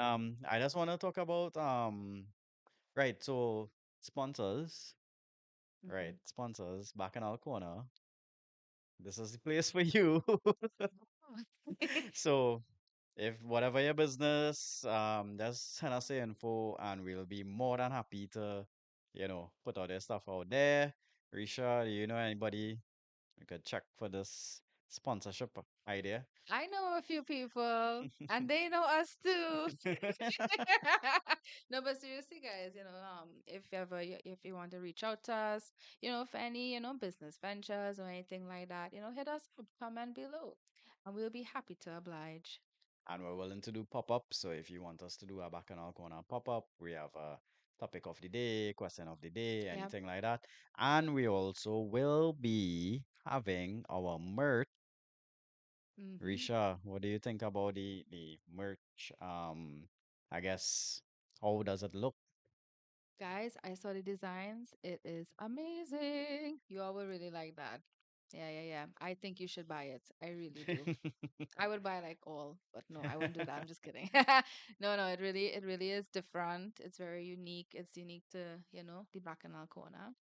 I just want to talk about right, so sponsors, right, Mhm. sponsors back in our corner. This is the place for you. So if whatever your business, just send us the info and we'll be more than happy to, put all their stuff out there. Risha, do you know anybody we could check for this sponsorship idea? I know a few people, and they know us too. No, but seriously, guys, if ever if you want to reach out to us, for any business ventures or anything like that, hit us up, comment below, and we'll be happy to oblige. And we're willing to do pop-up. So if you want us to do a Bacchanal Corner pop-up, we have a topic of the day, question of the day, Yep. anything like that. And we also will be having our merch. Mm-hmm. Risha, what do you think about the merch? I guess how does it look? Guys, I saw the designs. It is amazing. You all will really like that. Yeah, yeah, yeah. I think you should buy it. I really do. I would buy like all, but no, I won't do that. I'm just kidding. No, no, it really is different. It's very unique. It's unique to, the Bacchanal Corner.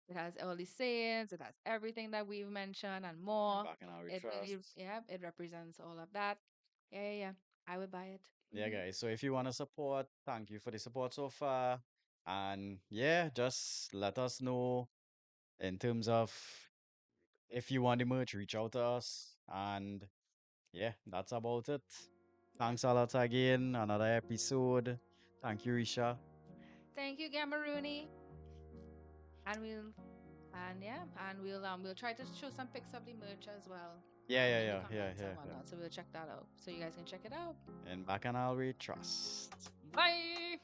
It has all the sayings, it has everything that we've mentioned and And more. Bacchanal we It really, trust. yeah, it represents all of that. Yeah, yeah, yeah. I would buy it. Yeah, guys. So if you want to support, thank you for the support so far. And yeah, just let us know in terms of if you want the merch, reach out to us. And yeah, that's about it. Thanks a lot again. Another episode. Thank you, Risha. Thank you, Gamarooney. And we'll try to show some pics of the merch as well Yeah, yeah, in the yeah, yeah, comments and yeah, yeah. whatnot. So we'll check that out. So you guys can check it out. And Bacchanal we trust. Bye.